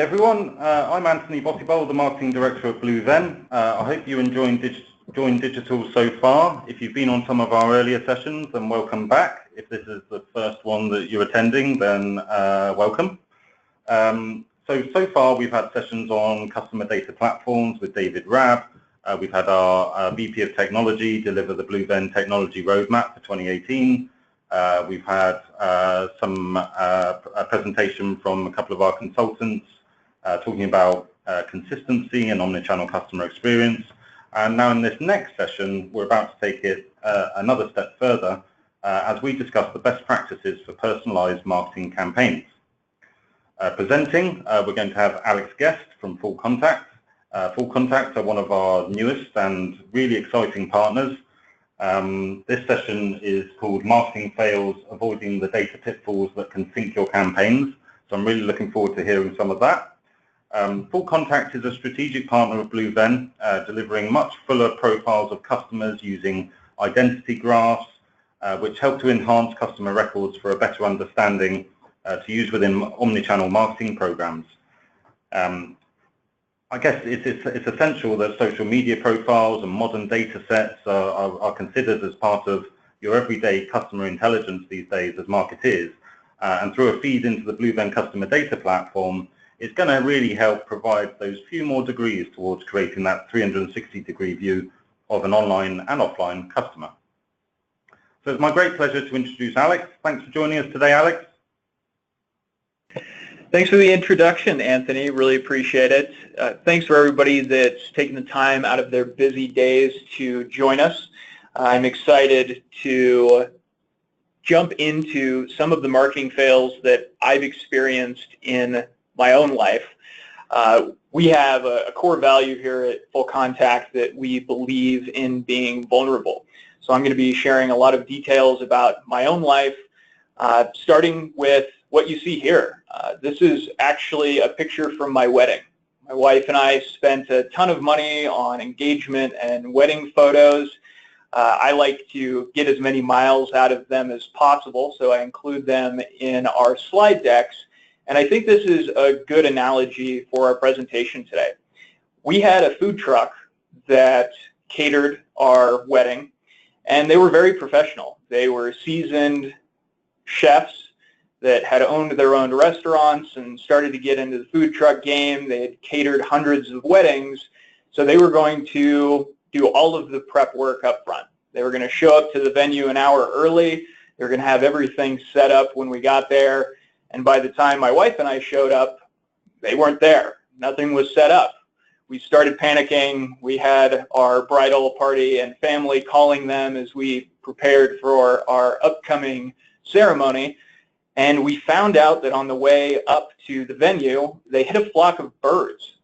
everyone, I'm Anthony Bottibol, the Marketing Director at BlueVen. I hope you enjoyed Digital so far. If you've been on some of our earlier sessions, then welcome back. If this is the first one that you're attending, then welcome. So far we've had sessions on customer data platforms with David Rabb. We've had our VP of Technology deliver the BlueVen technology roadmap for 2018. We've had a presentation from a couple of our consultants talking about consistency and omnichannel customer experience. And now in this next session, we're about to take it another step further as we discuss the best practices for personalized marketing campaigns. Presenting, we're going to have Alex Guest from Full Contact. Full Contact are one of our newest and really exciting partners. This session is called Marketing Fails, Avoiding the Data Pitfalls That Can Sink Your Campaigns. So I'm really looking forward to hearing some of that. Full Contact is a strategic partner of BlueVen, delivering much fuller profiles of customers using identity graphs, which help to enhance customer records for a better understanding to use within omnichannel marketing programs. I guess it's essential that social media profiles and modern data sets are considered as part of your everyday customer intelligence these days as marketeers. And through a feed into the BlueVen customer data platform, it's going to really help provide those few more degrees towards creating that 360-degree view of an online and offline customer. So it's my great pleasure to introduce Alex. Thanks for joining us today, Alex. Thanks for the introduction, Anthony. Really appreciate it. Thanks for everybody that's taking the time out of their busy days to join us. I'm excited to jump into some of the marketing fails that I've experienced in my own life. We have a core value here at Full Contact that we believe in being vulnerable. So I'm going to be sharing a lot of details about my own life, starting with what you see here. This is actually a picture from my wedding. My wife and I spent a ton of money on engagement and wedding photos. I like to get as many miles out of them as possible, so I include them in our slide decks. And I think this is a good analogy for our presentation today. We had a food truck that catered our wedding, and they were very professional. They were seasoned chefs that had owned their own restaurants and started to get into the food truck game. They had catered hundreds of weddings, so they were going to do all of the prep work up front. They were going to show up to the venue an hour early. They were going to have everything set up when we got there. And by the time my wife and I showed up, they weren't there. Nothing was set up. We started panicking. We had our bridal party and family calling them as we prepared for our upcoming ceremony. And we found out that on the way up to the venue, they hit a flock of birds.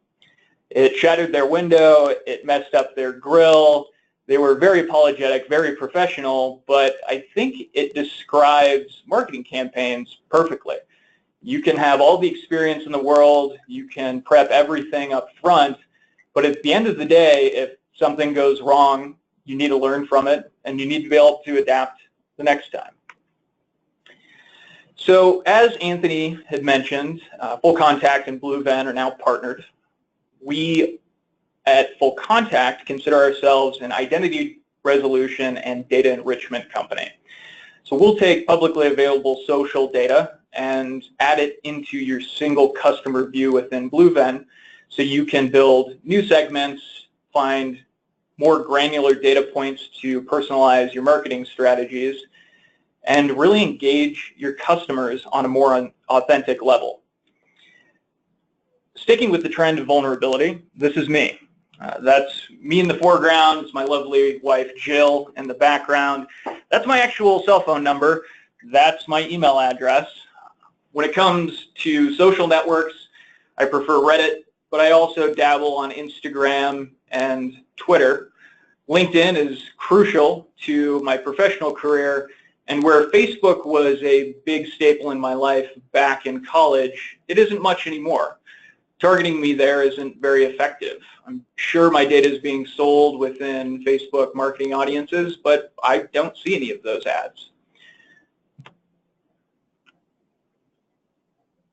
It shattered their window. It messed up their grill. They were very apologetic, very professional, but I think it describes marketing campaigns perfectly. You can have all the experience in the world, you can prep everything up front, but at the end of the day, if something goes wrong, you need to learn from it, and you need to be able to adapt the next time. So as Anthony had mentioned, Full Contact and BlueVen are now partnered. We at Full Contact consider ourselves an identity resolution and data enrichment company. So we'll take publicly available social data and add it into your single customer view within BlueVen so you can build new segments, find more granular data points to personalize your marketing strategies, and really engage your customers on a more authentic level. Sticking with the trend of vulnerability, this is me. That's me in the foreground. It's my lovely wife, Jill, in the background. That's my actual cell phone number. That's my email address. When it comes to social networks, I prefer Reddit, but I also dabble on Instagram and Twitter. LinkedIn is crucial to my professional career, and where Facebook was a big staple in my life back in college, it isn't much anymore. Targeting me there isn't very effective. I'm sure my data is being sold within Facebook marketing audiences, but I don't see any of those ads.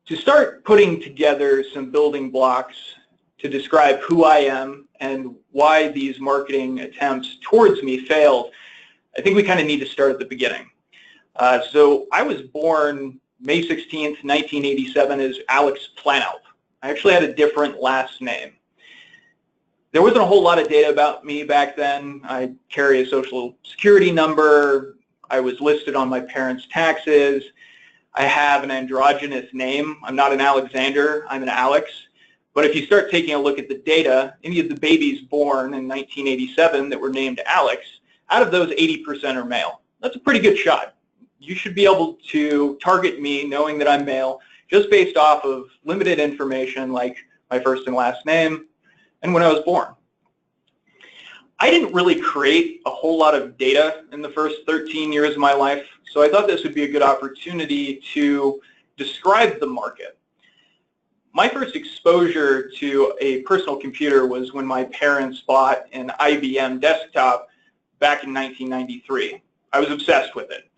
To start putting together some building blocks to describe who I am and why these marketing attempts towards me failed, I think we kind of need to start at the beginning. So I was born May 16th, 1987 as Alex Planalp. I actually had a different last name. There wasn't a whole lot of data about me back then. I carry a social security number. I was listed on my parents' taxes. I have an androgynous name. I'm not an Alexander, I'm an Alex. But if you start taking a look at the data, any of the babies born in 1987 that were named Alex, out of those 80% are male. That's a pretty good shot. You should be able to target me knowing that I'm male just based off of limited information like my first and last name and when I was born. I didn't really create a whole lot of data in the first 13 years of my life, so I thought this would be a good opportunity to describe the market. My first exposure to a personal computer was when my parents bought an IBM desktop back in 1993. I was obsessed with it.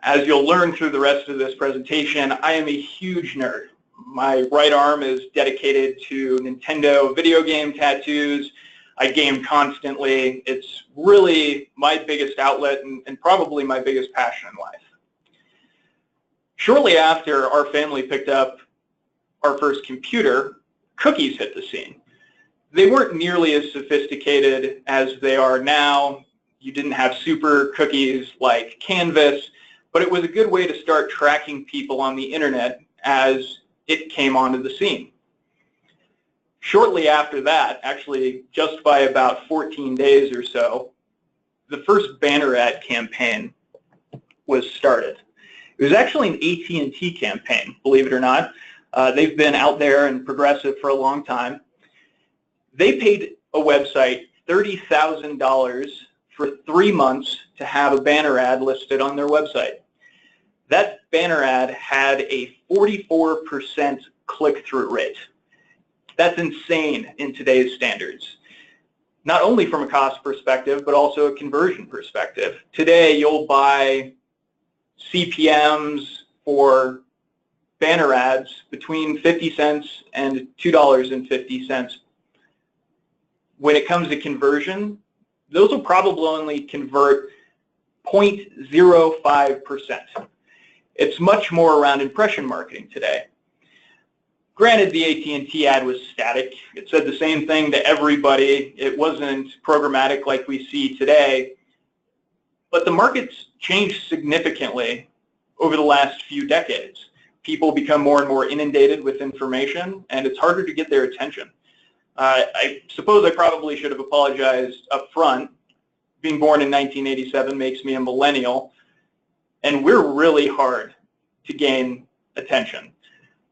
As you'll learn through the rest of this presentation, I am a huge nerd. My right arm is dedicated to Nintendo video game tattoos. I game constantly. It's really my biggest outlet and probably my biggest passion in life. Shortly after our family picked up our first computer, cookies hit the scene. They weren't nearly as sophisticated as they are now. You didn't have super cookies like Canvas, but it was a good way to start tracking people on the internet as it came onto the scene. Shortly after that, actually just by about 14 days or so, the first banner ad campaign was started. It was actually an AT&T campaign, believe it or not. They've been out there and progressive for a long time. They paid a website $30,000 for 3 months to have a banner ad listed on their website. That banner ad had a 44% click-through rate. That's insane in today's standards, not only from a cost perspective, but also a conversion perspective. Today, you'll buy CPMs for banner ads between 50 cents and $2.50. When it comes to conversion, those will probably only convert 0.05%. It's much more around impression marketing today. Granted, the AT&T ad was static. It said the same thing to everybody. It wasn't programmatic like we see today. But the market's changed significantly over the last few decades. People become more and more inundated with information, and it's harder to get their attention. I suppose I probably should have apologized up front. Being born in 1987 makes me a millennial, and we're really hard to gain attention.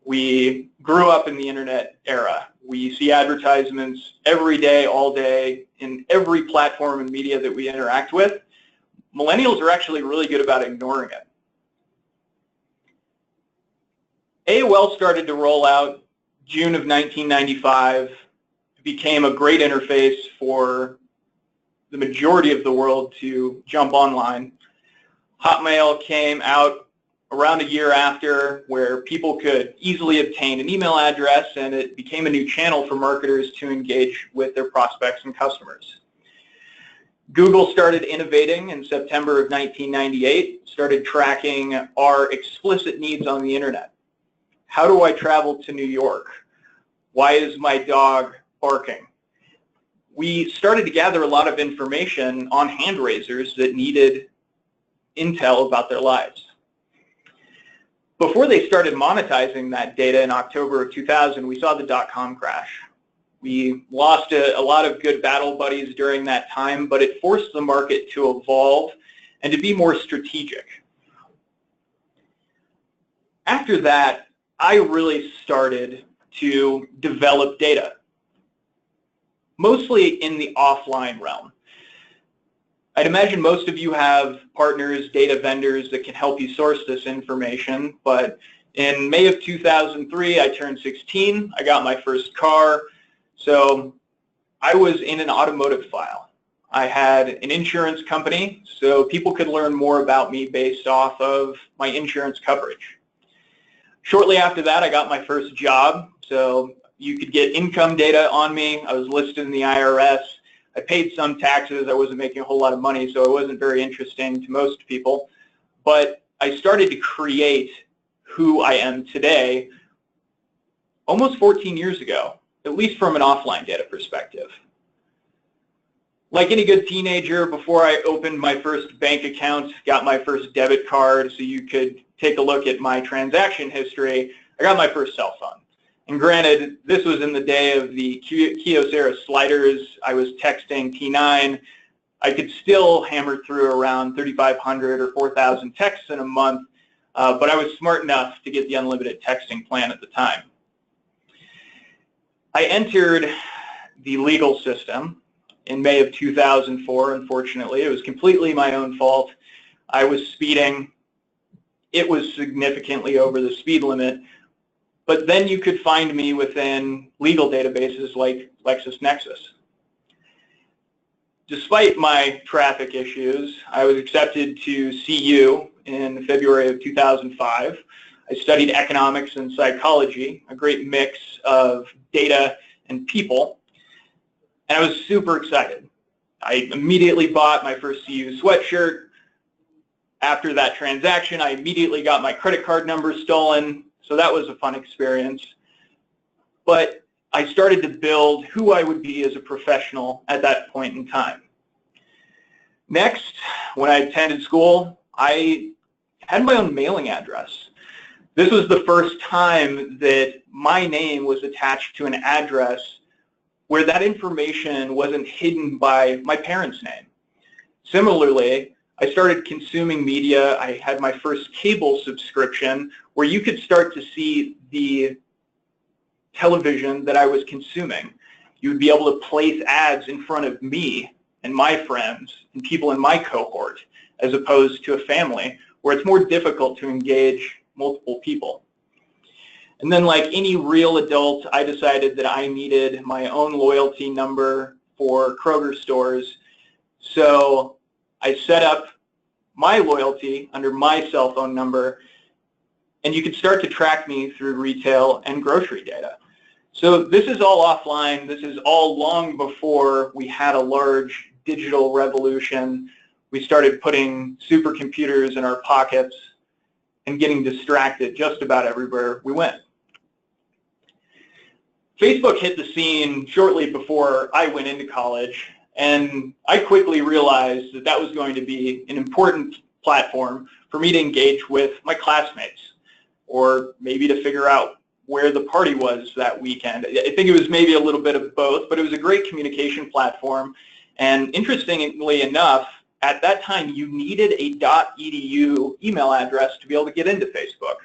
We grew up in the internet era. We see advertisements every day, all day, in every platform and media that we interact with. Millennials are actually really good about ignoring it. AOL started to roll out June of 1995. It became a great interface for the majority of the world to jump online. Hotmail came out around a year after, where people could easily obtain an email address, and it became a new channel for marketers to engage with their prospects and customers. Google started innovating in September of 1998, started tracking our explicit needs on the internet. How do I travel to New York? Why is my dog barking? We started to gather a lot of information on hand raisers that needed intel about their lives. Before they started monetizing that data in October of 2000, we saw the dot-com crash. We lost a lot of good battle buddies during that time, but it forced the market to evolve and to be more strategic. After that, I really started to develop data, mostly in the offline realm. I'd imagine most of you have partners, data vendors that can help you source this information, but in May of 2003, I turned 16. I got my first car, so I was in an automotive file. I had an insurance company, so people could learn more about me based off of my insurance coverage. Shortly after that, I got my first job. So you could get income data on me. I was listed in the IRS. I paid some taxes. I wasn't making a whole lot of money, so it wasn't very interesting to most people. But I started to create who I am today almost 14 years ago, at least from an offline data perspective. Like any good teenager, before I opened my first bank account, got my first debit card so you could take a look at my transaction history, I got my first cell phone. And granted, this was in the day of the Kyocera sliders. I was texting T9. I could still hammer through around 3,500 or 4,000 texts in a month, but I was smart enough to get the unlimited texting plan at the time. I entered the legal system in May of 2004, unfortunately. It was completely my own fault. I was speeding. It was significantly over the speed limit. But then you could find me within legal databases like LexisNexis. Despite my traffic issues, I was accepted to CU in February of 2005. I studied economics and psychology, a great mix of data and people. And I was super excited. I immediately bought my first CU sweatshirt. After that transaction, I immediately got my credit card number stolen, so that was a fun experience. But I started to build who I would be as a professional at that point in time. Next, when I attended school, I had my own mailing address. This was the first time that my name was attached to an address where that information wasn't hidden by my parents' name. Similarly, I started consuming media. I had my first cable subscription where you could start to see the television that I was consuming. You would be able to place ads in front of me and my friends and people in my cohort, as opposed to a family where it's more difficult to engage multiple people. And then, like any real adult, I decided that I needed my own loyalty number for Kroger stores. So I set up my loyalty under my cell phone number, and you could start to track me through retail and grocery data. So this is all offline. This is all long before we had a large digital revolution. We started putting supercomputers in our pockets and getting distracted just about everywhere we went. Facebook hit the scene shortly before I went into college, and I quickly realized that that was going to be an important platform for me to engage with my classmates, or maybe to figure out where the party was that weekend. I think it was maybe a little bit of both, but it was a great communication platform. And interestingly enough, at that time, you needed a .edu email address to be able to get into Facebook.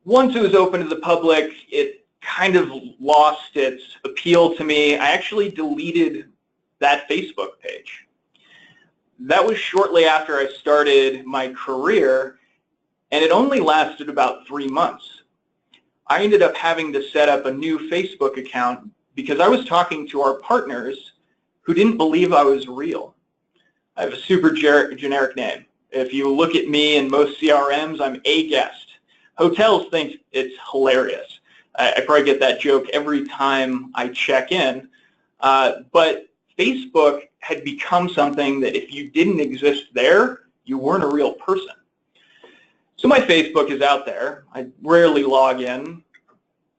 Once it was open to the public, it kind of lost its appeal to me. I actually deleted that Facebook page. That was shortly after I started my career, and it only lasted about 3 months. I ended up having to set up a new Facebook account because I was talking to our partners who didn't believe I was real. I have a super generic name. If you look at me in most CRMs, I'm a guest. Hotels think it's hilarious. I probably get that joke every time I check in. But Facebook had become something that if you didn't exist there, you weren't a real person. So my Facebook is out there. I rarely log in.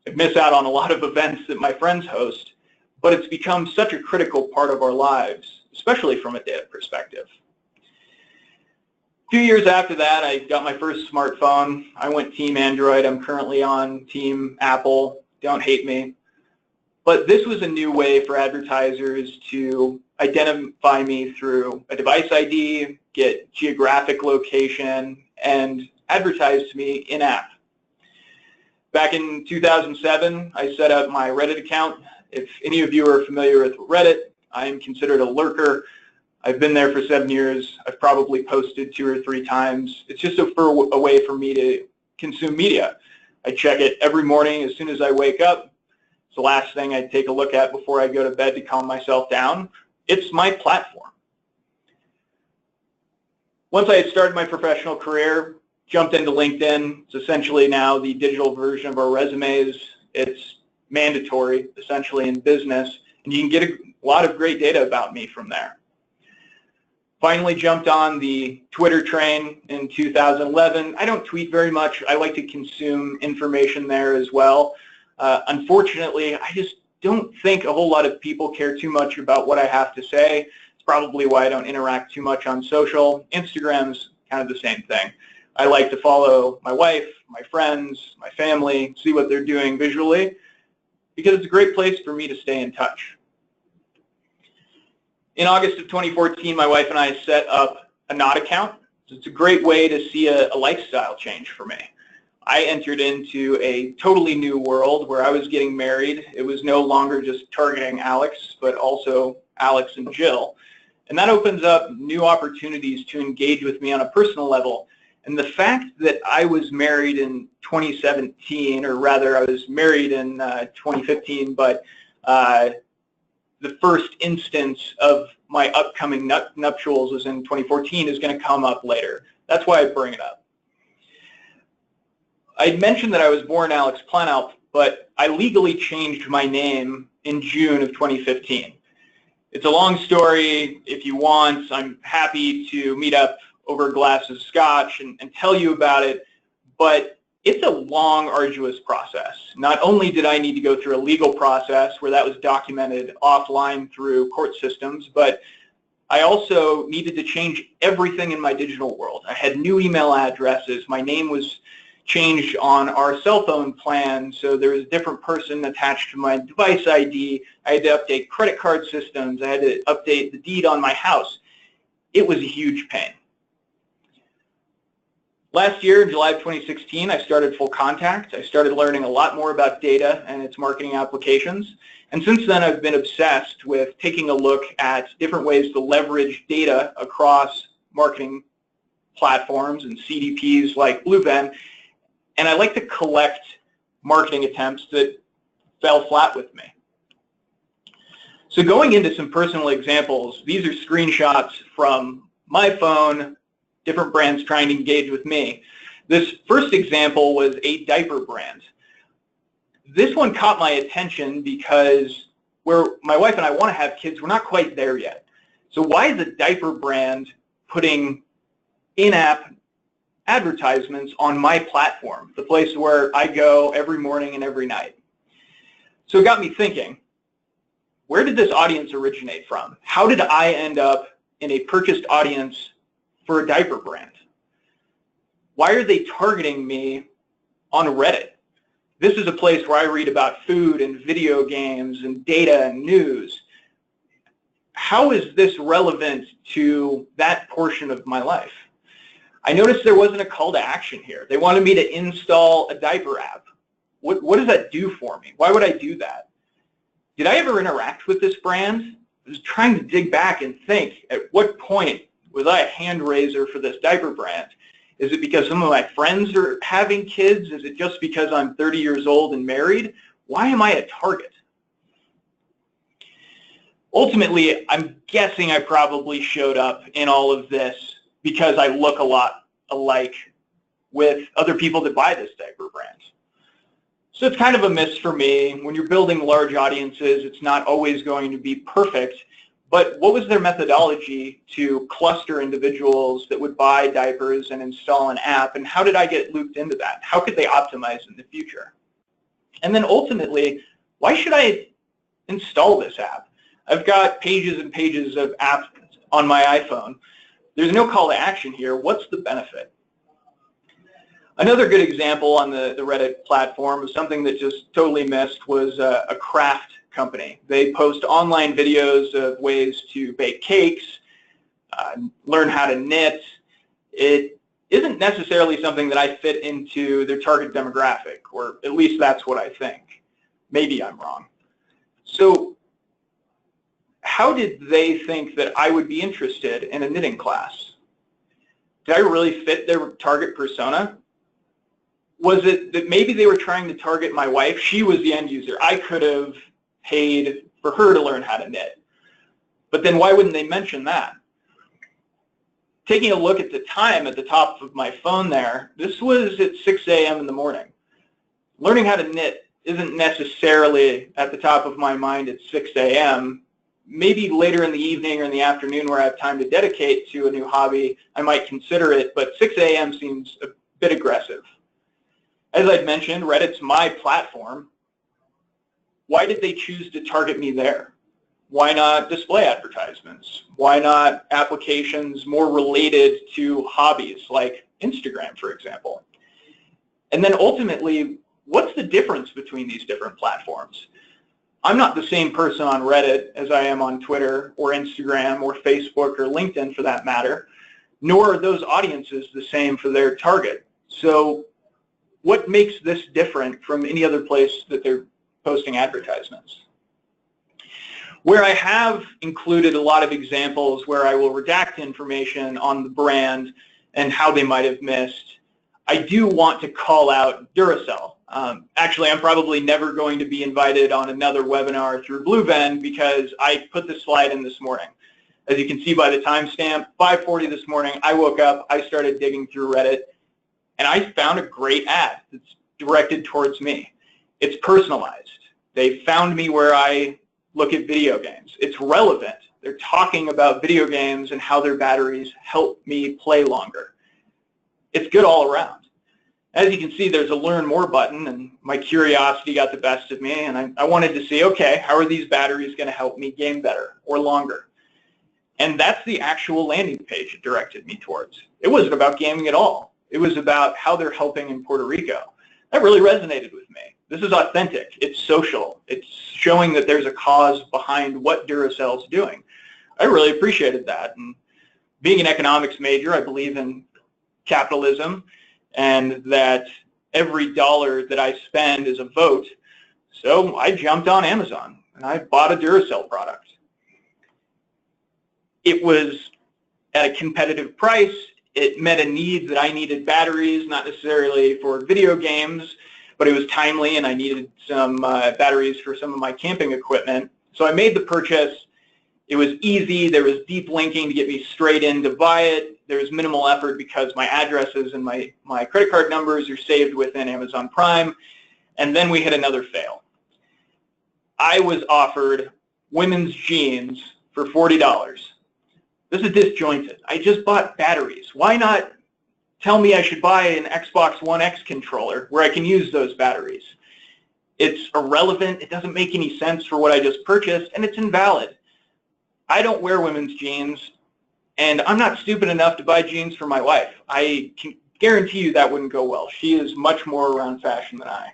I miss out on a lot of events that my friends host, but it's become such a critical part of our lives, especially from a data perspective. 2 years after that, I got my first smartphone. I went Team Android. I'm currently on Team Apple. Don't hate me. But this was a new way for advertisers to identify me through a device ID, get geographic location, and advertise to me in-app. Back in 2007, I set up my Reddit account. If any of you are familiar with Reddit, I am considered a lurker. I've been there for 7 years. I've probably posted 2 or 3 times. It's just a way for me to consume media. I check it every morning as soon as I wake up. It's the last thing I take a look at before I go to bed to calm myself down. It's my platform. Once I had started my professional career, jumped into LinkedIn. It's essentially now the digital version of our resumes. It's mandatory, essentially, in business, and you can get a lot of great data about me from there. Finally jumped on the Twitter train in 2011. I don't tweet very much. I like to consume information there as well. Unfortunately, I just don't think a whole lot of people care too much about what I have to say. It's probably why I don't interact too much on social. Instagram's kind of the same thing. I like to follow my wife, my friends, my family, see what they're doing visually, because it's a great place for me to stay in touch. In August of 2014, my wife and I set up a Knot account. It's a great way to see a lifestyle change for me. I entered into a totally new world where I was getting married. It was no longer just targeting Alex, but also Alex and Jill. And that opens up new opportunities to engage with me on a personal level. And the fact that I was married in 2017, or rather I was married in 2015, but the first instance of my upcoming nuptials was in 2014 is going to come up later. That's why I bring it up. I mentioned that I was born Alex Planow, but I legally changed my name in June of 2015. It's a long story. If you want, I'm happy to meet up over a glass of scotch and tell you about it, but it's a long, arduous process. Not only did I need to go through a legal process where that was documented offline through court systems, but I also needed to change everything in my digital world. I had new email addresses. My name was changed on our cell phone plan, so there was a different person attached to my device ID. I had to update credit card systems. I had to update the deed on my house. It was a huge pain. Last year, in July of 2016, I started Full Contact. I started learning a lot more about data and its marketing applications. And since then, I've been obsessed with taking a look at different ways to leverage data across marketing platforms and CDPs like Blueven. And I like to collect marketing attempts that fell flat with me. So going into some personal examples, these are screenshots from my phone, different brands trying to engage with me. This first example was a diaper brand. This one caught my attention because where my wife and I want to have kids, we're not quite there yet. So why is a diaper brand putting in-app advertisements on my platform, the place where I go every morning and every night? So it got me thinking, where did this audience originate from? How did I end up in a purchased audience for a diaper brand? Why are they targeting me on Reddit? This is a place where I read about food and video games and data and news. How is this relevant to that portion of my life? I noticed there wasn't a call to action here. They wanted me to install a diaper app. What does that do for me? Why would I do that? Did I ever interact with this brand? I was trying to dig back and think, at what point was I a hand raiser for this diaper brand? Is it because some of my friends are having kids? Is it just because I'm 30 years old and married? Why am I a target? Ultimately, I'm guessing I probably showed up in all of this because I look a lot alike with other people that buy this diaper brand. So it's kind of a miss for me. When you're building large audiences, it's not always going to be perfect. But what was their methodology to cluster individuals that would buy diapers and install an app, and how did I get looped into that? How could they optimize in the future? And then ultimately, why should I install this app? I've got pages and pages of apps on my iPhone. There's no call to action here. What's the benefit? Another good example on the Reddit platform was something that just totally missed was a craft company. They post online videos of ways to bake cakes, learn how to knit. It isn't necessarily something that I fit into their target demographic, or at least that's what I think. Maybe I'm wrong. So how did they think that I would be interested in a knitting class? Did I really fit their target persona? Was it that maybe they were trying to target my wife? She was the end user. I could have paid for her to learn how to knit. But then why wouldn't they mention that? taking a look at the time at the top of my phone there, this was at 6 a.m. in the morning. Learning how to knit isn't necessarily at the top of my mind at 6 a.m. Maybe later in the evening or in the afternoon where I have time to dedicate to a new hobby, I might consider it, but 6 a.m. seems a bit aggressive. As I'd mentioned, Reddit's my platform. Why did they choose to target me there? Why not display advertisements? Why not applications more related to hobbies like Instagram, for example? And then ultimately, what's the difference between these different platforms? I'm not the same person on Reddit as I am on Twitter or Instagram or Facebook or LinkedIn for that matter, nor are those audiences the same for their target. So what makes this different from any other place that they're posting advertisements? Where I have included a lot of examples where I will redact information on the brand and how they might have missed, I do want to call out Duracell. Actually, I'm probably never going to be invited on another webinar through BlueVenn because I put this slide in this morning. As you can see by the timestamp, 5:40 this morning, I woke up, I started digging through Reddit, and I found a great ad that's directed towards me. It's personalized. They found me where I look at video games. It's relevant. They're talking about video games and how their batteries help me play longer. It's good all around. As you can see, there's a Learn More button, and my curiosity got the best of me, and I wanted to see, okay, how are these batteries going to help me game better or longer? And that's the actual landing page it directed me towards. It wasn't about gaming at all. It was about how they're helping in Puerto Rico. That really resonated with me. This is authentic. It's social. It's showing that there's a cause behind what Duracell's doing. I really appreciated that. And being an economics major, I believe in capitalism and that every dollar that I spend is a vote. So I jumped on Amazon and I bought a Duracell product. It was at a competitive price. It met a need that I needed batteries, not necessarily for video games, but it was timely and I needed some batteries for some of my camping equipment. So I made the purchase. It was easy. There was deep linking to get me straight in to buy it. There was minimal effort because my addresses and my credit card numbers are saved within Amazon Prime. And then we had another fail. I was offered women's jeans for $40. This is disjointed. I just bought batteries. Why not tell me I should buy an Xbox One X controller where I can use those batteries? It's irrelevant. It doesn't make any sense for what I just purchased, and it's invalid. I don't wear women's jeans, and I'm not stupid enough to buy jeans for my wife. I can guarantee you that wouldn't go well. She is much more around fashion than I.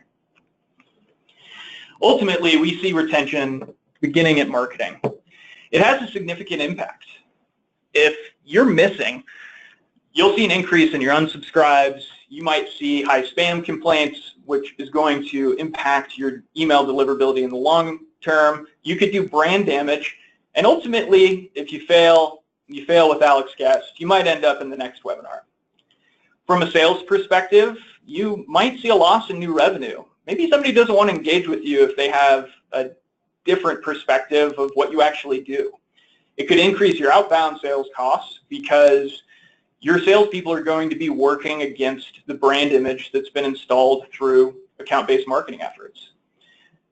Ultimately, we see retention beginning at marketing. It has a significant impact. If you're missing, you'll see an increase in your unsubscribes. You might see high spam complaints, which is going to impact your email deliverability in the long term. You could do brand damage. And ultimately, if you fail with Alex Guest, you might end up in the next webinar. From a sales perspective, you might see a loss in new revenue. Maybe somebody doesn't want to engage with you if they have a different perspective of what you actually do. It could increase your outbound sales costs because your salespeople are going to be working against the brand image that's been installed through account-based marketing efforts.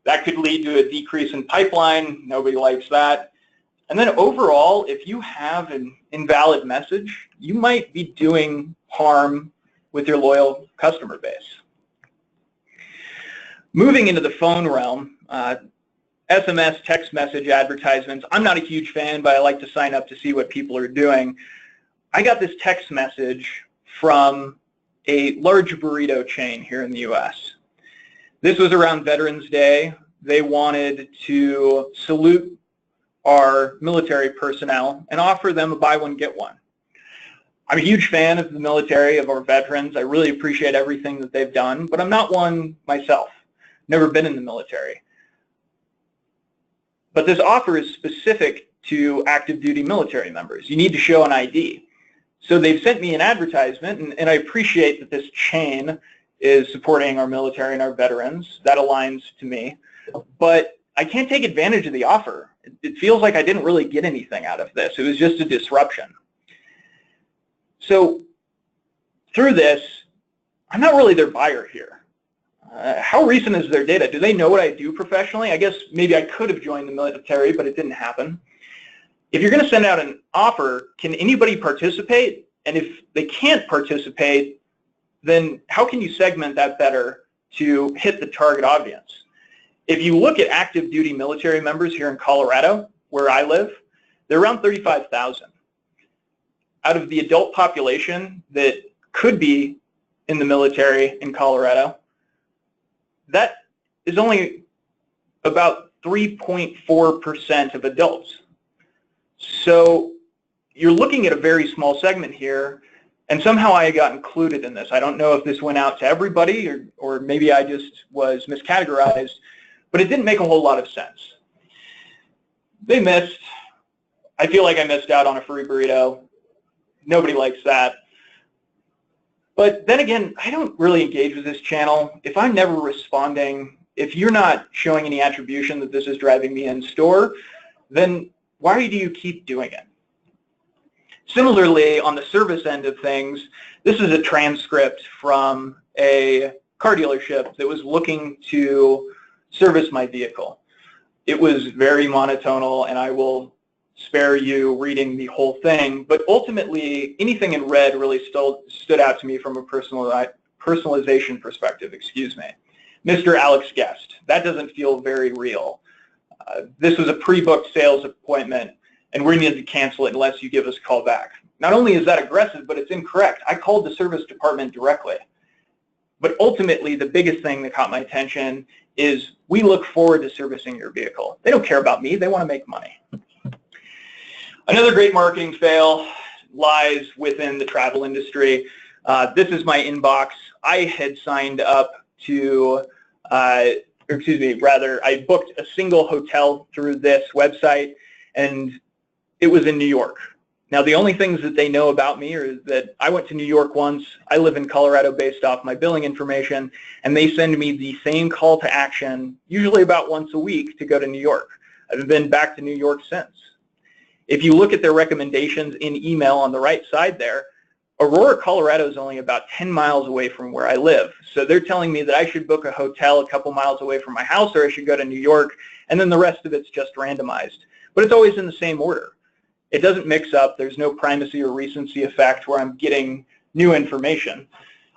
That could lead to a decrease in pipeline. Nobody likes that. And then overall, if you have an invalid message, you might be doing harm with your loyal customer base. Moving into the phone realm, SMS, text message advertisements, I'm not a huge fan, but I like to sign up to see what people are doing. I got this text message from a large burrito chain here in the US. This was around Veterans Day. They wanted to salute our military personnel and offer them a buy one, get one. I'm a huge fan of the military, of our veterans. I really appreciate everything that they've done, but I'm not one myself. Never been in the military. But this offer is specific to active duty military members. You need to show an ID. So they've sent me an advertisement, and I appreciate that this chain is supporting our military and our veterans. That aligns to me. But I can't take advantage of the offer. It feels like I didn't really get anything out of this. It was just a disruption. So through this, I'm not really their buyer here. How recent is their data? Do they know what I do professionally? I guess maybe I could have joined the military, but it didn't happen. If you're going to send out an offer, can anybody participate? And if they can't participate, then how can you segment that better to hit the target audience? If you look at active duty military members here in Colorado, where I live, they're around 35,000. Out of the adult population that could be in the military in Colorado, that is only about 3.4% of adults. So you're looking at a very small segment here, and somehow I got included in this. I don't know if this went out to everybody or maybe I just was miscategorized, but it didn't make a whole lot of sense. They missed. I feel like I missed out on a free burrito. Nobody likes that. But then again, I don't really engage with this channel. If I'm never responding, if you're not showing any attribution that this is driving me in store, then why do you keep doing it? Similarly, on the service end of things, this is a transcript from a car dealership that was looking to service my vehicle. It was very monotonal, and I will spare you reading the whole thing, but ultimately anything in red really stood out to me from a personalization perspective, excuse me. Mr. Alex Guest, that doesn't feel very real. This was a pre-booked sales appointment, and we need to cancel it unless you give us a call back. Not only is that aggressive, but it's incorrect. I called the service department directly. But ultimately, the biggest thing that caught my attention is we look forward to servicing your vehicle. They don't care about me. They want to make money. Another great marketing fail lies within the travel industry. This is my inbox. I had signed up to, I booked a single hotel through this website, and it was in New York. Now, the only things that they know about me are that I went to New York once, I live in Colorado based off my billing information, and they send me the same call to action, usually about once a week, to go to New York. I've been back to New York since. If you look at their recommendations in email on the right side there, Aurora, Colorado is only about 10 miles away from where I live. So they're telling me that I should book a hotel a couple miles away from my house, or I should go to New York, and then the rest of it's just randomized. But it's always in the same order. It doesn't mix up. There's no primacy or recency effect where I'm getting new information.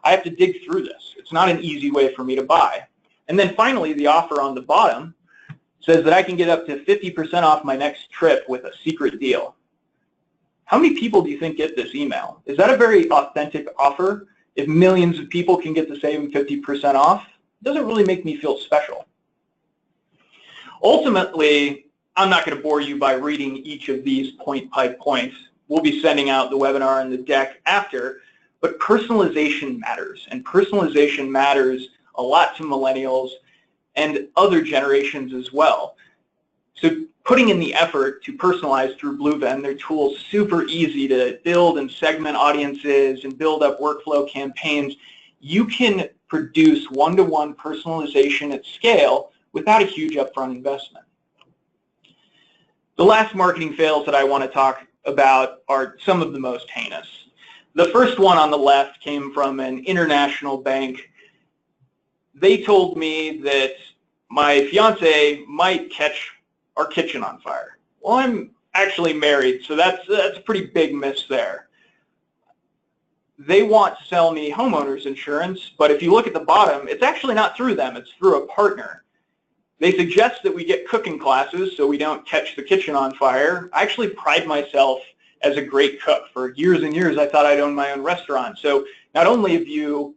I have to dig through this. It's not an easy way for me to buy. And then finally, the offer on the bottom says that I can get up to 50% off my next trip with a secret deal. How many people do you think get this email? Is that a very authentic offer? If millions of people can get the same 50% off, it doesn't really make me feel special. Ultimately, I'm not going to bore you by reading each of these point by point. We'll be sending out the webinar and the deck after, but personalization matters, and personalization matters a lot to millennials and other generations as well. So putting in the effort to personalize through BlueVenn, their tool's super easy to build and segment audiences and build up workflow campaigns. You can produce one-to-one personalization at scale without a huge upfront investment. The last marketing fails that I want to talk about are some of the most heinous. The first one on the left came from an international bank. They told me that my fiance might catch our kitchen on fire. Well, I'm actually married, so that's a pretty big miss there. They want to sell me homeowners insurance, but if you look at the bottom, it's actually not through them, it's through a partner. They suggest that we get cooking classes so we don't catch the kitchen on fire. I actually pride myself as a great cook. For years and years, I thought I'd own my own restaurant. So not only have you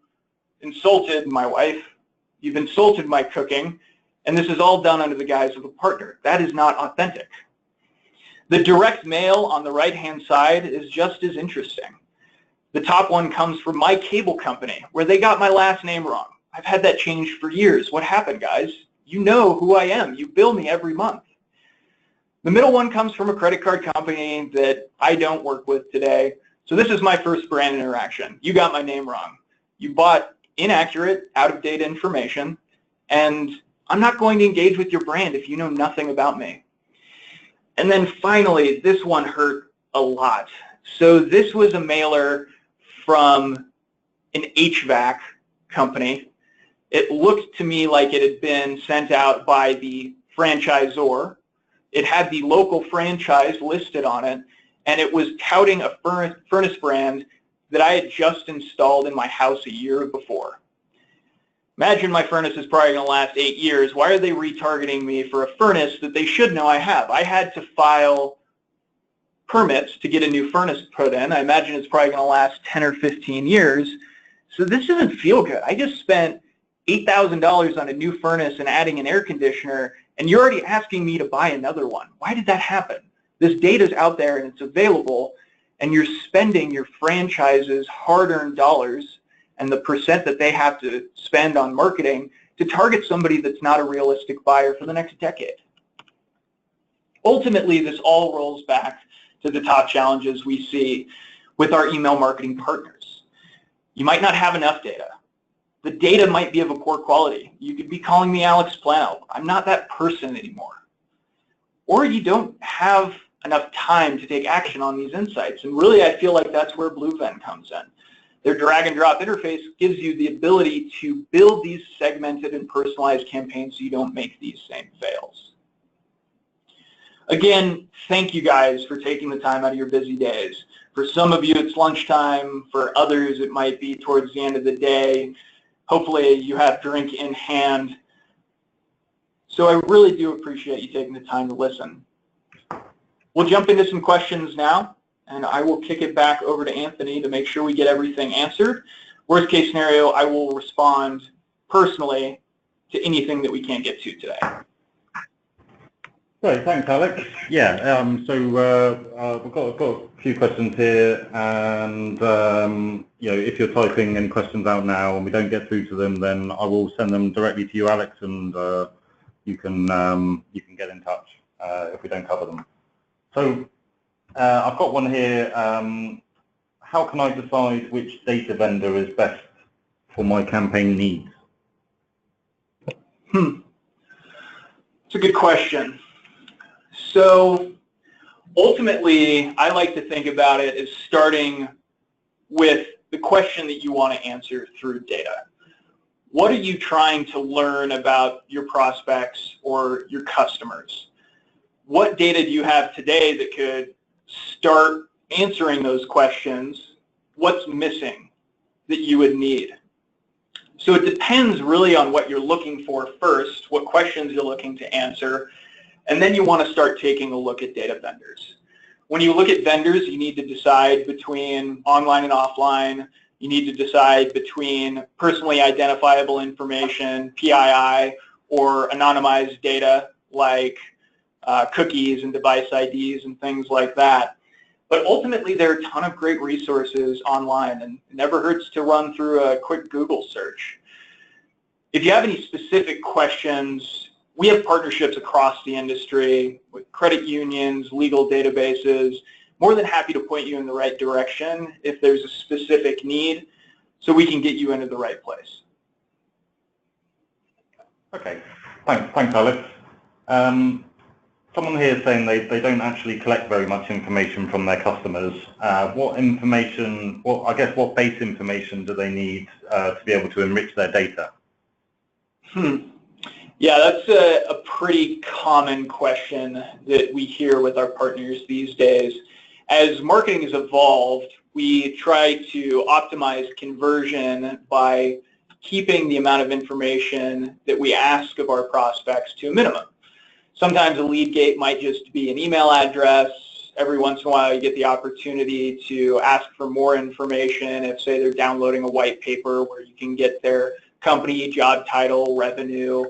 insulted my wife, you've insulted my cooking, and this is all done under the guise of a partner. That is not authentic. The direct mail on the right-hand side is just as interesting. The top one comes from my cable company, where they got my last name wrong. I've had that changed for years. What happened, guys? You know who I am. You bill me every month. The middle one comes from a credit card company that I don't work with today. So this is my first brand interaction. You got my name wrong. You bought inaccurate, out-of-date information, and I'm not going to engage with your brand if you know nothing about me. And then finally, this one hurt a lot. So this was a mailer from an HVAC company. It looked to me like it had been sent out by the franchisor. It had the local franchise listed on it, and it was touting a furnace brand that I had just installed in my house a year before. Imagine my furnace is probably going to last 8 years. Why are they retargeting me for a furnace that they should know I have? I had to file permits to get a new furnace put in. I imagine it's probably going to last 10 or 15 years. So this doesn't feel good. I just spent $8,000 on a new furnace and adding an air conditioner, and you're already asking me to buy another one. Why did that happen? This data's out there and it's available, and you're spending your franchise's hard-earned dollars and the percent that they have to spend on marketing to target somebody that's not a realistic buyer for the next decade. Ultimately, this all rolls back to the top challenges we see with our email marketing partners. You might not have enough data. The data might be of a poor quality. You could be calling me Alex Plano. I'm not that person anymore. Or you don't have enough time to take action on these insights. And really, I feel like that's where BlueVenn comes in. Their drag and drop interface gives you the ability to build these segmented and personalized campaigns so you don't make these same fails. Again, thank you guys for taking the time out of your busy days. For some of you, it's lunchtime. For others, it might be towards the end of the day. Hopefully, you have drink in hand. So I really do appreciate you taking the time to listen. We'll jump into some questions now, and I will kick it back over to Anthony to make sure we get everything answered. Worst case scenario, I will respond personally to anything that we can't get to today. Great, thanks, Alex. Yeah, we've got a few questions here, and if you're typing any questions out now and we don't get through to them, then I will send them directly to you, Alex, and you can get in touch if we don't cover them. So I've got one here. How can I decide which data vendor is best for my campaign needs? It's a good question. So ultimately, I like to think about it as starting with the question that you want to answer through data. What are you trying to learn about your prospects or your customers? What data do you have today that could start answering those questions? What's missing that you would need? So it depends really on what you're looking for first, what questions you're looking to answer, and then you want to start taking a look at data vendors. When you look at vendors, you need to decide between online and offline. You need to decide between personally identifiable information, PII, or anonymized data like cookies and device IDs and things like that. But ultimately, there are a ton of great resources online, and it never hurts to run through a quick Google search. If you have any specific questions, we have partnerships across the industry with credit unions, legal databases. More than happy to point you in the right direction if there's a specific need, so we can get you into the right place. Okay, thanks Alex. Someone here is saying they don't actually collect very much information from their customers. What base information do they need to be able to enrich their data? Yeah, that's a pretty common question that we hear with our partners these days. As marketing has evolved, we try to optimize conversion by keeping the amount of information that we ask of our prospects to a minimum. Sometimes a lead gate might just be an email address. Every once in a while you get the opportunity to ask for more information if, say, they're downloading a white paper where you can get their company, job title, revenue,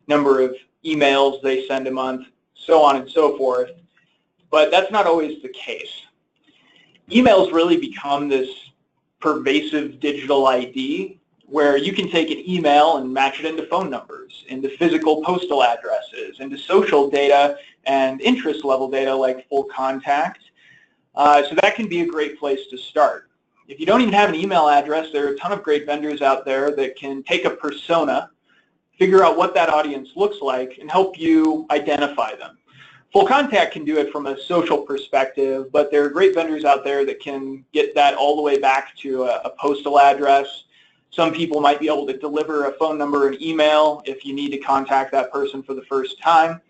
number of emails they send a month, so on and so forth. But that's not always the case. Emails really become this pervasive digital ID where you can take an email and match it into phone numbers, into physical postal addresses, into social data and interest level data like full contact. So that can be a great place to start. If you don't even have an email address, there are a ton of great vendors out there that can take a persona, figure out what that audience looks like, and help you identify them. Full Contact can do it from a social perspective, but there are great vendors out there that can get that all the way back to a postal address. Some people might be able to deliver a phone number and email if you need to contact that person for the first time.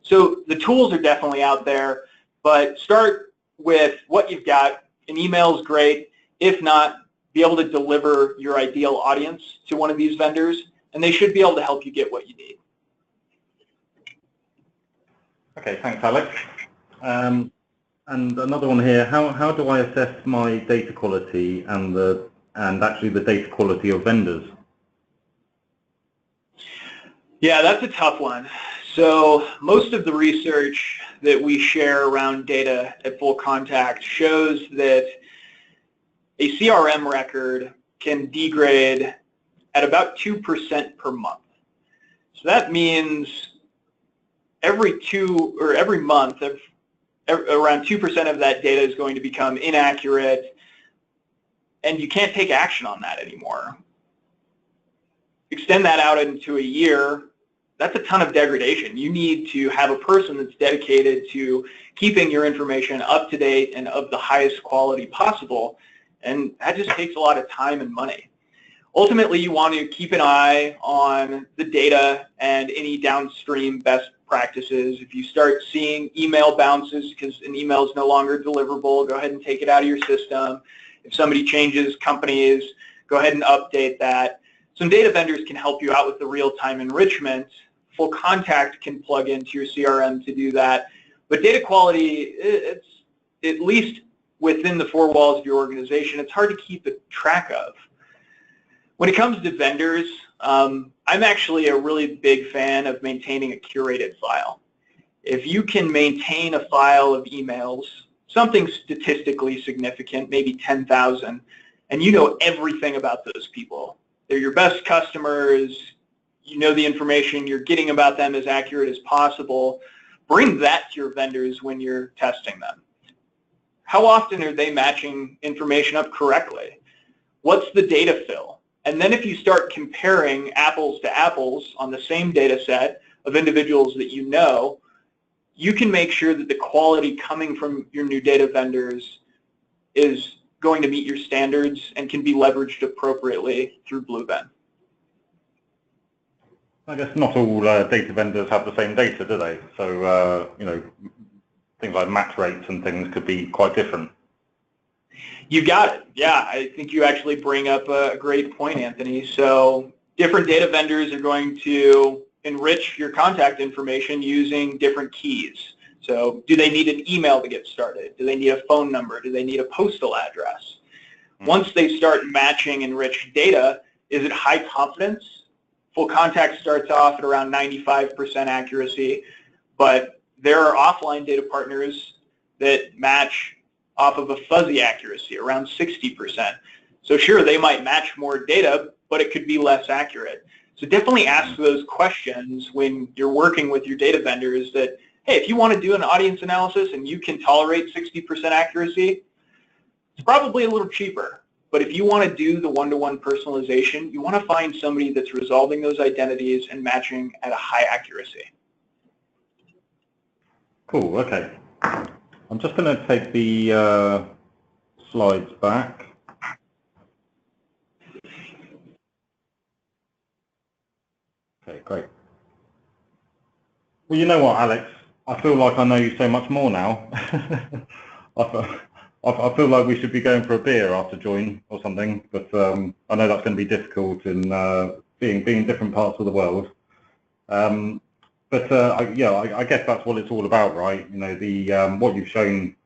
So the tools are definitely out there, but start with what you've got. An email is great. If not, be able to deliver your ideal audience to one of these vendors, and they should be able to help you get what you need. Okay, thanks, Alex. And another one here. How do I assess my data quality and actually the data quality of vendors? Yeah, that's a tough one. So most of the research that we share around data at Full Contact shows that a CRM record can degrade at about 2% per month. So that means every month, around 2% of that data is going to become inaccurate, and you can't take action on that anymore. Extend that out into a year, that's a ton of degradation. You need to have a person that's dedicated to keeping your information up to date and of the highest quality possible, and that just takes a lot of time and money. Ultimately, you want to keep an eye on the data and any downstream best practices. If you start seeing email bounces because an email is no longer deliverable, go ahead and take it out of your system. If somebody changes companies, go ahead and update that. Some data vendors can help you out with the real-time enrichment. Full Contact can plug into your CRM to do that. But data quality, it's at least within the four walls of your organization, it's hard to keep track of. When it comes to vendors, I'm actually a really big fan of maintaining a curated file. If you can maintain a file of emails, something statistically significant, maybe 10,000, and you know everything about those people, they're your best customers, you know the information you're getting about them as accurate as possible, bring that to your vendors when you're testing them. How often are they matching information up correctly? What's the data fill? And then if you start comparing apples to apples on the same data set of individuals that you know, you can make sure that the quality coming from your new data vendors is going to meet your standards and can be leveraged appropriately through BlueVenn. I guess not all data vendors have the same data, do they? So, you know, things like match rates and things could be quite different. You got it. Yeah, I think you actually bring up a great point, Anthony. So different data vendors are going to enrich your contact information using different keys. So do they need an email to get started? Do they need a phone number? Do they need a postal address? Once they start matching enriched data, is it high confidence? Full Contact starts off at around 95% accuracy, but there are offline data partners that match off of a fuzzy accuracy, around 60%. So sure, they might match more data, but it could be less accurate. So definitely ask those questions when you're working with your data vendors that, hey, if you want to do an audience analysis and you can tolerate 60% accuracy, it's probably a little cheaper. But if you want to do the one-to-one personalization, you want to find somebody that's resolving those identities and matching at a high accuracy. Cool, okay. I'm just going to take the slides back. Okay, great. Well, you know what, Alex? I feel like I know you so much more now. I feel like we should be going for a beer after join or something, but I know that's going to be difficult in being in different parts of the world. I guess that's what it's all about, right? You know, the what you've shown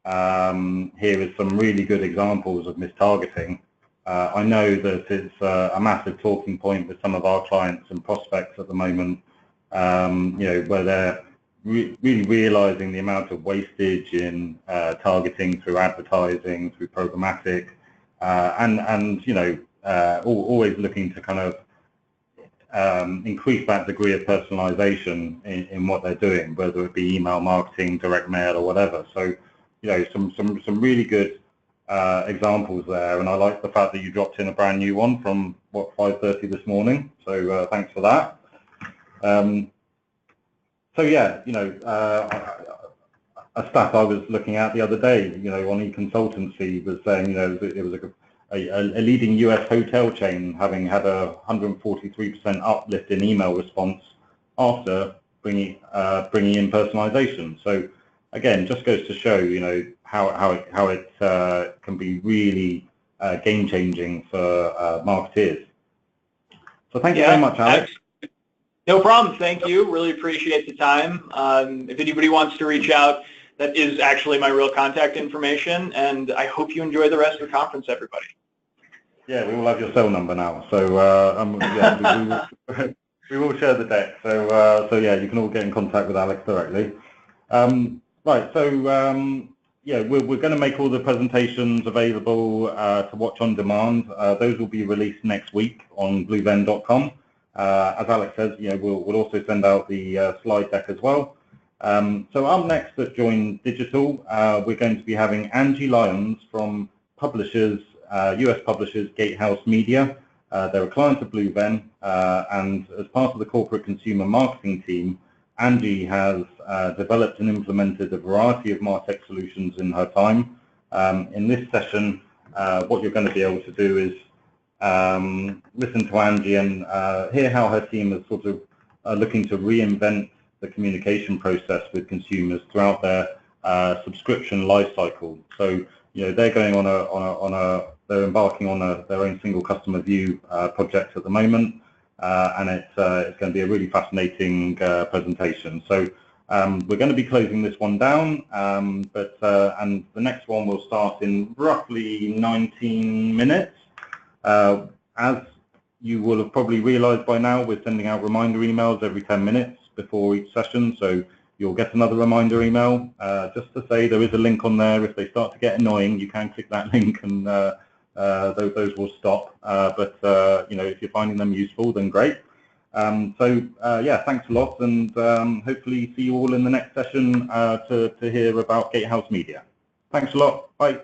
here is some really good examples of mistargeting. I know that it's a massive talking point with some of our clients and prospects at the moment. You know, where they're really realizing the amount of wastage in targeting through advertising, through programmatic, and you know, always looking to kind of increase that degree of personalization in what they're doing, whether it be email marketing, direct mail, or whatever. So, you know, some really good examples there, and I like the fact that you dropped in a brand new one from what 5:30 this morning. So thanks for that. So yeah, a stat I was looking at the other day, on e-consultancy was saying, it was a leading US hotel chain having had a 143% uplift in email response after bringing in personalization. So again, just goes to show, how it can be really game changing for marketeers. So thank you very much, Alex. No problem. Thank you. Really appreciate the time. If anybody wants to reach out, that is actually my real contact information, and I hope you enjoy the rest of the conference, everybody. Yeah, we will have your cell number now. So yeah, we will share the deck. So yeah, you can all get in contact with Alex directly. Right. So yeah, we're going to make all the presentations available to watch on demand. Those will be released next week on blueven.com. As Alex says, we'll also send out the slide deck as well. So up next at Join Digital, we're going to be having Angie Lyons from US publishers Gatehouse Media. They're a client of Blueven, and as part of the corporate consumer marketing team, Angie has developed and implemented a variety of MarTech solutions in her time. In this session, what you're going to be able to do is listen to Angie and hear how her team is sort of looking to reinvent the communication process with consumers throughout their subscription lifecycle. So, they're going they're embarking on their own single customer view project at the moment, and it's going to be a really fascinating presentation. So we're going to be closing this one down, and the next one will start in roughly 19 minutes. As you will have probably realized by now, we're sending out reminder emails every 10 minutes before each session, so you'll get another reminder email. Just to say, there is a link on there. If they start to get annoying, you can click that link and those will stop. But if you're finding them useful, then great. Yeah, thanks a lot, and hopefully see you all in the next session to hear about Gatehouse Media. Thanks a lot. Bye.